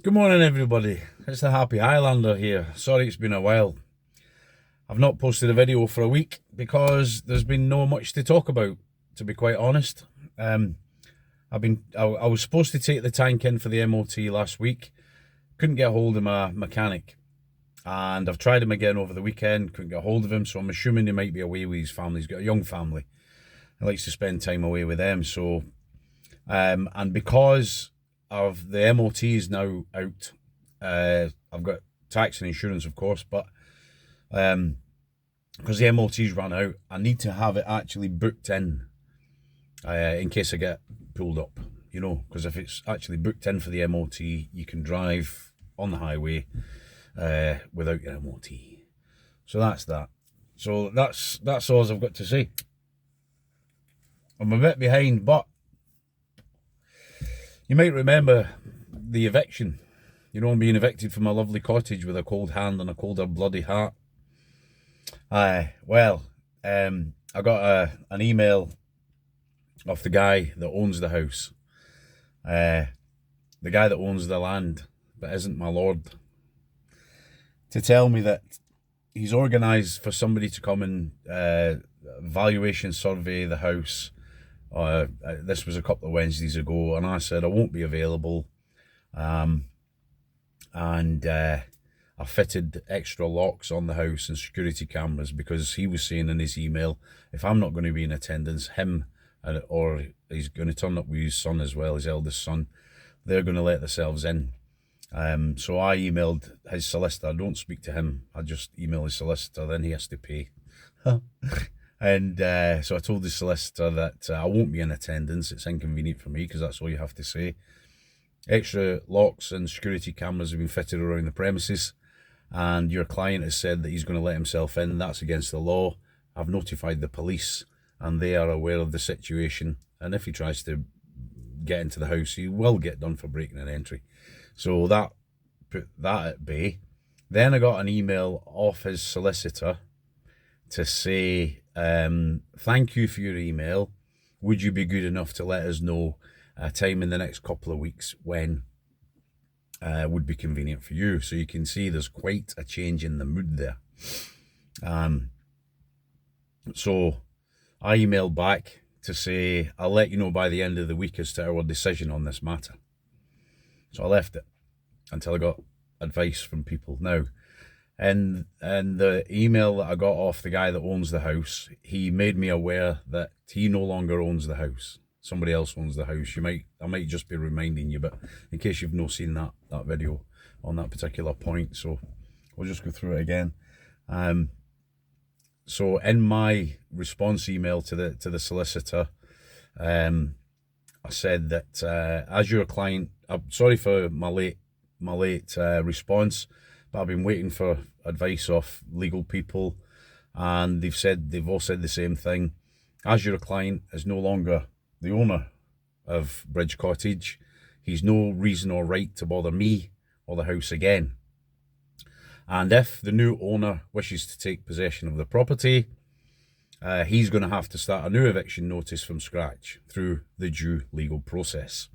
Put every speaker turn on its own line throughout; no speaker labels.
Good morning, everybody. It's the Happy Highlander here. Sorry it's been a while. I've not posted a video for a week because there's been no much to talk about, to be quite honest. I was supposed to take the tank in for the MOT last week. Couldn't get hold of my mechanic. And I've tried him again over the weekend, couldn't get hold of him, so I'm assuming he might be away with his family. He's got a young family. He likes to spend time away with them. So, and because of the MOT is now out, I've got tax and insurance, of course, but because the MOT's run out, I need to have it actually booked in case I get pulled up, because if it's actually booked in for the MOT, you can drive on the highway without your MOT. So that's that. So that's all I've got to say. I'm a bit behind, but you might remember the eviction. I'm being evicted from my lovely cottage with a cold hand and a colder bloody heart. I got an email off the guy that owns the house. The guy that owns the land, but isn't my lord, to tell me that he's organised for somebody to come and valuation survey the house. This was a couple of Wednesdays ago, and I said I won't be available. I fitted extra locks on the house and security cameras because he was saying in his email, if I'm not going to be in attendance, him or he's going to turn up with his son as well, his eldest son, they're going to let themselves in. So I emailed his solicitor. I don't speak to him. I just email his solicitor, then he has to pay. And so I told the solicitor that I won't be in attendance. It's inconvenient for me because that's all you have to say. Extra locks and security cameras have been fitted around the premises, and your client has said that he's going to let himself in. That's against the law. I've notified the police, and they are aware of the situation. And if he tries to get into the house, he will get done for breaking an entry. So that put that at bay. Then I got an email off his solicitor to say, thank you for your email. Would you be good enough to let us know a time in the next couple of weeks when would be convenient for you? So you can see there's quite a change in the mood there. So I emailed back to say, I'll let you know by the end of the week as to our decision on this matter. So I left it until I got advice from people. Now, and the email that I got off the guy that owns the house, he made me aware that he no longer owns the house. Somebody else owns the house. I might just be reminding you, but in case you've not seen that video on that particular point, so we'll just go through it again. So in my response email to the solicitor, I said that as your client, I'm sorry for my late response, but I've been waiting for advice off legal people, and they've all said the same thing. As your client is no longer the owner of Bridge Cottage, he's no reason or right to bother me or the house again. And if the new owner wishes to take possession of the property, he's going to have to start a new eviction notice from scratch through the due legal process.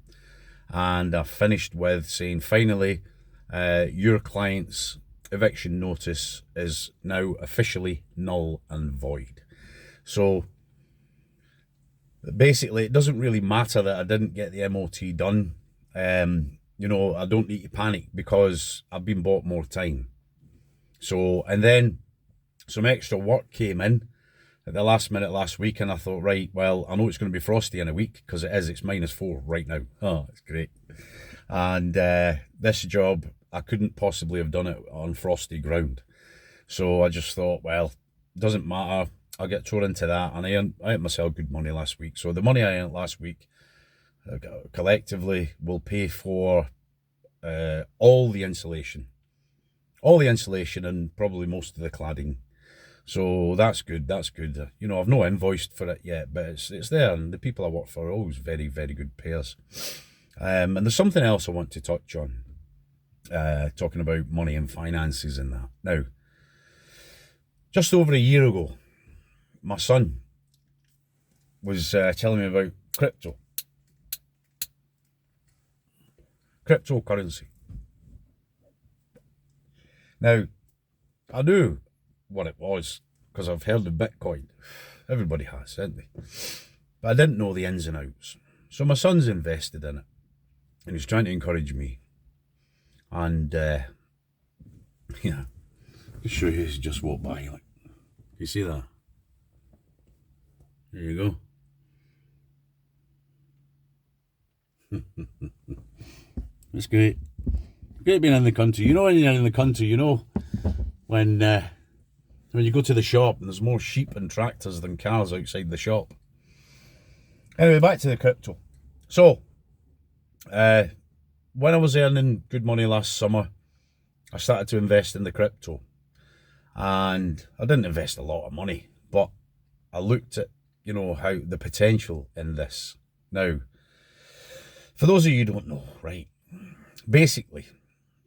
And I finished with saying, finally, your client's eviction notice is now officially null and void. So basically, it doesn't really matter that I didn't get the MOT done. I don't need to panic because I've been bought more time. So, and then some extra work came in at the last minute last week, and I thought, right, well, I know it's going to be frosty in a week because it's -4 right now. Oh, it's great. And this job, I couldn't possibly have done it on frosty ground. So I just thought, well, doesn't matter. I'll get thrown into that, and I earned myself good money last week. So the money I earned last week collectively will pay for all the insulation and probably most of the cladding. So that's good. I've not invoiced for it yet, but it's there, and the people I work for are always very, very good payers. And there's something else I want to touch on, talking about money and finances and that. Now, just over a year ago, my son was telling me about cryptocurrency. Now, I knew what it was because I've heard of Bitcoin. Everybody has, haven't they? But I didn't know the ins and outs. So my son's invested in it, and he's trying to encourage me. And yeah, I'll show you. He's just walked by. Like, you see that? There you go. It's great. Great being in the country. You know, when you're in the country, you know, when you go to the shop and there's more sheep and tractors than cars outside the shop. Anyway, back to the crypto. So, when I was earning good money last summer, I started to invest in the crypto. And I didn't invest a lot of money, but I looked at, you know, how the potential in this. Now, for those of you who don't know, right, basically,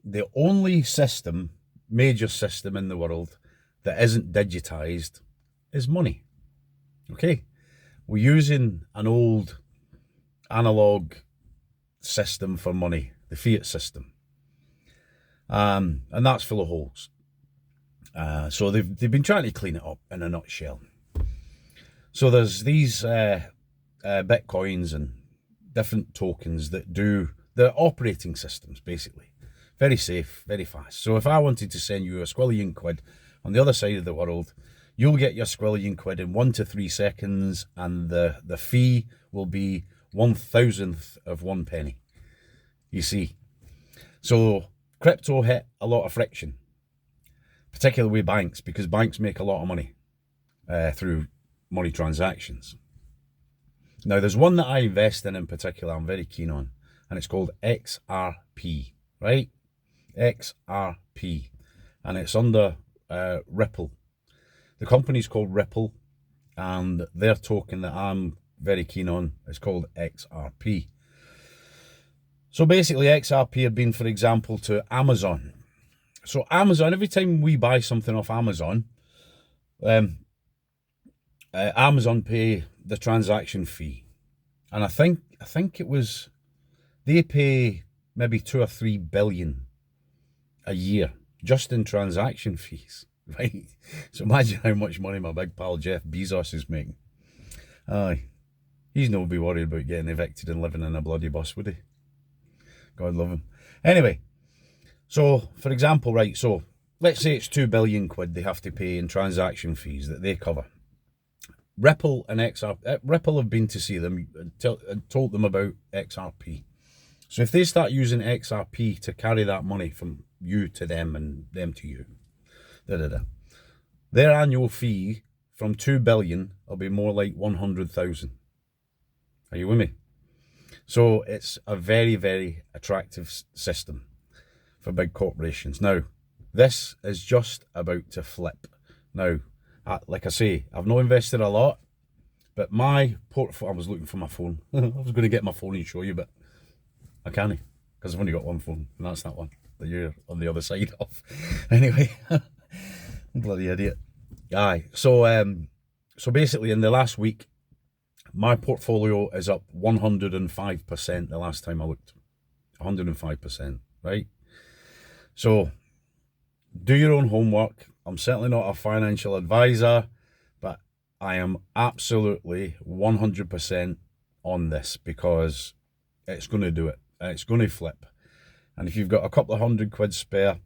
the only system, major system in the world that isn't digitized is money. Okay? We're using an old analog system for money, the fiat system. And that's full of holes. So they've been trying to clean it up in a nutshell. So there's these bitcoins and different tokens that do the operating systems, basically. Very safe, very fast. So if I wanted to send you a squillion quid on the other side of the world, you'll get your squillion quid in 1 to 3 seconds, and the fee will be 1,000th of 1 penny. You see. So crypto hit a lot of friction, particularly with banks, because banks make a lot of money through money transactions. Now, there's one that I invest in particular I'm very keen on, and it's called XRP, right? XRP. And it's under Ripple. The company's called Ripple, and their token that I'm very keen on is called XRP. So basically, XRP have been, for example, to Amazon. So Amazon, every time we buy something off Amazon, Amazon pay the transaction fee, and I think it was, they pay maybe 2 or 3 billion a year just in transaction fees, right? So imagine how much money my big pal Jeff Bezos is making. Aye, he's not be worried about getting evicted and living in a bloody bus, would he? God love him. Anyway, so for example, right, so let's say it's 2 billion quid they have to pay in transaction fees that they cover. Ripple and XRP, Ripple have been to see them and told them about XRP. So if they start using XRP to carry that money from you to them and them to you, their annual fee from 2 billion will be more like 100,000. Are you with me? So it's a very, very attractive system for big corporations. Now, this is just about to flip. Now, like I say, I've not invested a lot, but my portfolio, I was looking for my phone. I was going to get my phone and show you, but I can't, because I've only got one phone, and that's that one that you're on the other side of. Anyway, bloody idiot. Aye, so basically in the last week, my portfolio is up 105% the last time I looked. 105%, right? So do your own homework. I'm certainly not a financial advisor, but I am absolutely 100% on this, because it's going to do it. It's going to flip. And if you've got a couple of £100 spare,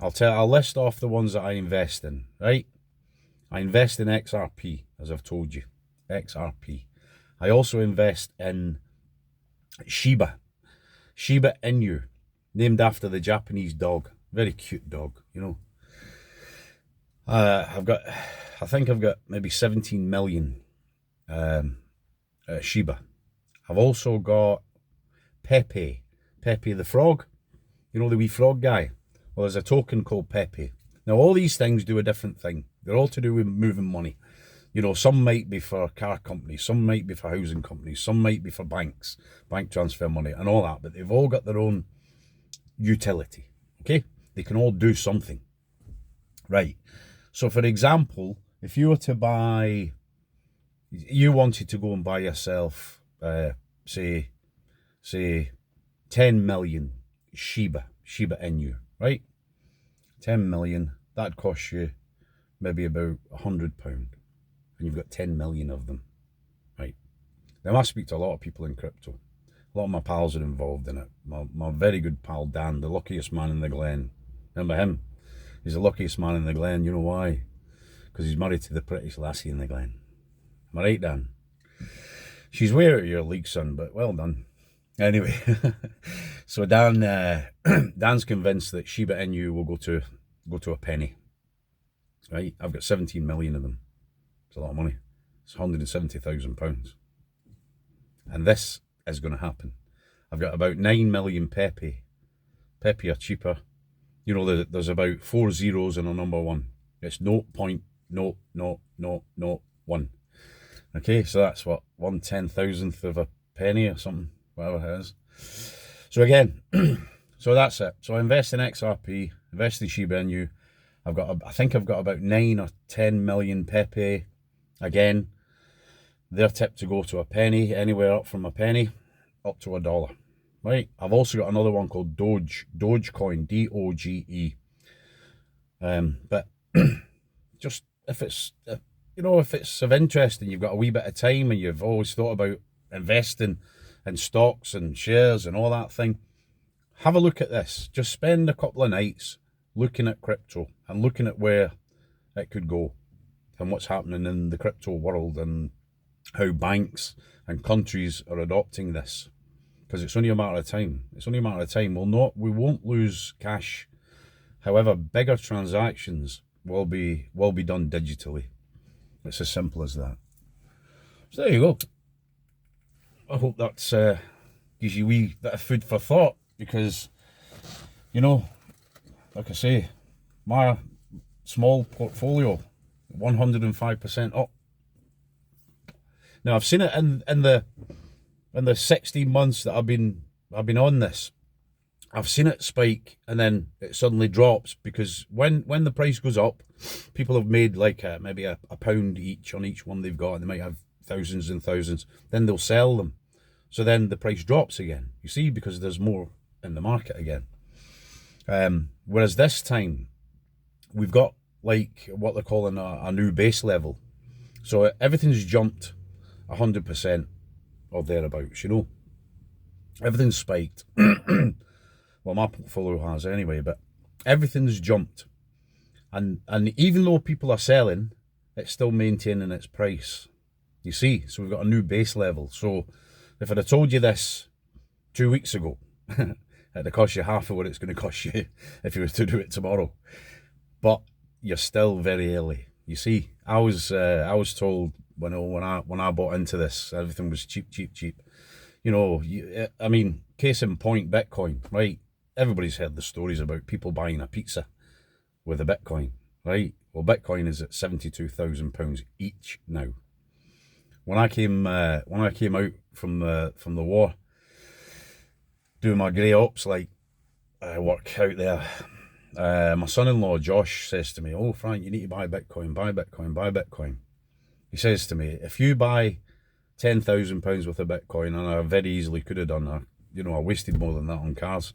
I'll list off the ones that I invest in, right? I invest in XRP, as I've told you. XRP. I also invest in Shiba Inu, named after the Japanese dog. Very cute dog, you know. I think I've got maybe 17 million Shiba. I've also got Pepe the frog. You know, the wee frog guy? Well, there's a token called Pepe. Now, all these things do a different thing. They're all to do with moving money. You know, some might be for car companies, some might be for housing companies, some might be for banks, bank transfer money and all that, but they've all got their own utility, okay? They can all do something, right? So, for example, if you were to buy, you wanted to go and buy yourself, say 10 million Shiba Inu, right? 10 million, that'd cost you maybe about £100, and you've got 10 million of them, right? Now I speak to a lot of people in crypto. A lot of my pals are involved in it. My very good pal Dan, the luckiest man in the Glen. Remember him? He's the luckiest man in the Glen. You know why? Because he's married to the prettiest lassie in the Glen. Am I right, Dan? She's way out of your league, son, but well done. Anyway, so Dan, Dan's convinced that Shiba Inu will go to a penny. Right? I've got 17 million of them. It's a lot of money. It's £170,000. And this is going to happen. I've got about 9 million Pepe. Pepe are cheaper. You know, there's about 4 zeros in a number one. It's 0.00001. Okay, so that's what, 1/10,000th of a penny or something, whatever it is. So again, so that's it. So I invest in XRP, invest in Shiba Inu. I think I've got about 9 or 10 million Pepe. Again, they're tipped to go to a penny, anywhere up from a penny up to $1. Right. I've also got another one called Doge, Dogecoin, DOGE. But just if it's if it's of interest and you've got a wee bit of time and you've always thought about investing in stocks and shares and all that thing, have a look at this. Just spend a couple of nights looking at crypto and looking at where it could go and what's happening in the crypto world and how banks and countries are adopting this, because it's only a matter of time. It's only a matter of time. We won't lose cash. However, bigger transactions will be done digitally. It's as simple as that. So there you go. I hope that gives you a wee bit of food for thought, because like I say, my small portfolio, 105% up. Now I've seen it in the 16 months that I've been on this. I've seen it spike and then it suddenly drops, because when the price goes up, people have made like maybe a pound each on each one they've got, and they might have thousands and thousands. Then they'll sell them, so then the price drops again. You see, because there's more in the market again. Whereas this time we've got like what they're calling a new base level, so everything's jumped 100% or thereabouts. Everything's spiked. Well, my portfolio has anyway, but everything's jumped, and even though people are selling, it's still maintaining its price. You see, so we've got a new base level. So if I'd have told you this 2 weeks ago, it'd cost you half of what it's going to cost you if you were to do it tomorrow. But you're still very early. You see, I was told when I bought into this, everything was cheap. I mean, case in point, Bitcoin, right? Everybody's heard the stories about people buying a pizza with a Bitcoin, right? Well, Bitcoin is at £72,000 each now. When I came out from the war, doing my grey ops work out there, my son-in-law Josh says to me, "Oh, Frank, you need to buy Bitcoin, buy Bitcoin, buy Bitcoin." He says to me, "If you buy £10,000 worth of Bitcoin," and I very easily could have done, I wasted more than that on cars.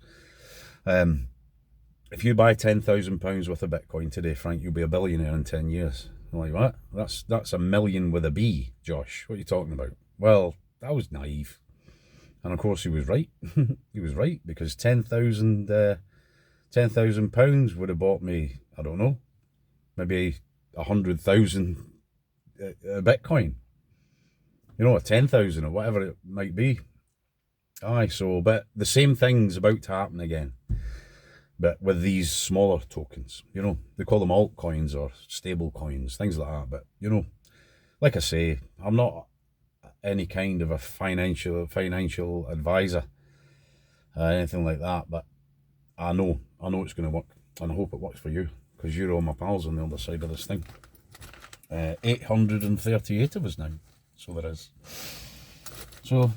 If you buy £10,000 worth of Bitcoin today, Frank, you'll be a billionaire in 10 years. I'm like, what? That's a million with a B, Josh. What are you talking about? Well, I was naive. And of course he was right. He was right, because £10,000 would have bought me, I don't know, maybe 100,000 Bitcoin. 10,000 or whatever it might be. Aye, so, but the same thing's about to happen again, but with these smaller tokens. They call them altcoins or stable coins, things like that. But like I say, I'm not any kind of a financial advisor, anything like that, but I know it's going to work, and I hope it works for you, because you're all my pals on the other side of this thing. 838 of us now, so there is. So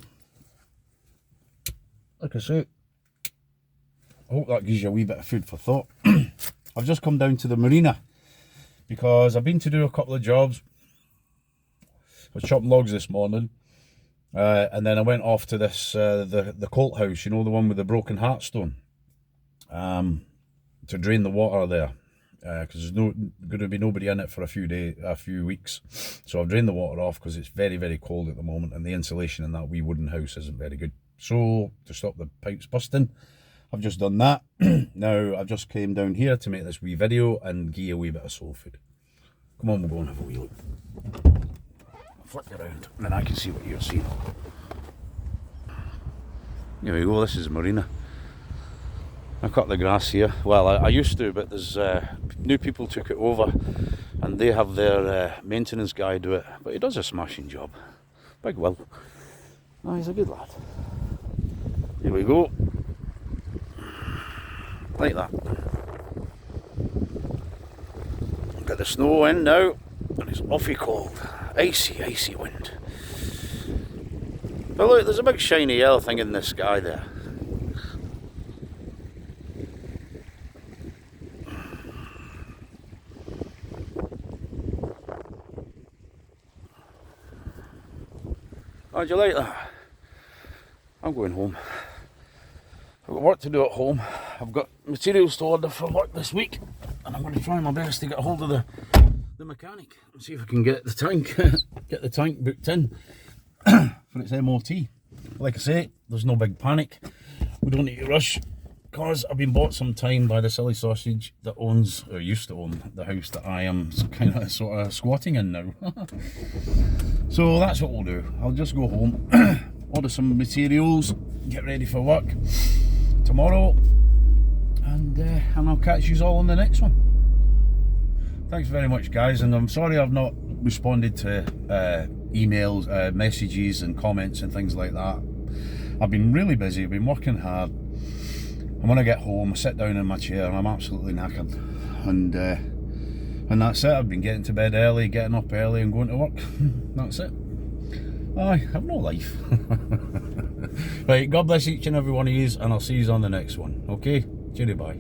like I say, I hope that gives you a wee bit of food for thought. I've just come down to the marina because I've been to do a couple of jobs. I was chopping logs this morning, and then I went off to this the Colt house, the one with the broken heartstone, to drain the water there. because there's going to be nobody in it for a few weeks. So I've drained the water off because it's very, very cold at the moment, and the insulation in that wee wooden house isn't very good. So to stop the pipes busting, I've just done that. Now I've just came down here to make this wee video and give you a wee bit of soul food. Come on, we'll go and have a wee look. Flip you around and then I can see what you're seeing. Here we go, this is Marina. I cut the grass here. Well, I used to, but there's new people took it over and they have their maintenance guy do it. But he does a smashing job. Big Will. Oh, he's a good lad. Here we go. Like that. Got the snow in now, and it's awfully cold. Icy, icy wind. But look, there's a big shiny yellow thing in the sky there. How'd you like that? I'm going home. I've got work to do at home. I've got materials to order for work this week, and I'm going to try my best to get a hold of the mechanic and see if I can get the tank booked in for its MOT. Like I say, there's no big panic. We don't need to rush because I've been bought some time by the silly sausage that owns, or used to own, the house that I am kind of sort of squatting in now. So that's what we'll do. I'll just go home, order some materials, get ready for work tomorrow, and I'll catch you all on the next one. Thanks very much, guys, and I'm sorry I've not responded to emails, messages and comments and things like that. I've been really busy, I've been working hard, and when I get home I sit down in my chair and I'm absolutely knackered, and that's it. I've been getting to bed early, getting up early and going to work. That's it. I have no life. Right, God bless each and every one of you, and I'll see you on the next one. Okay, cheerio, bye.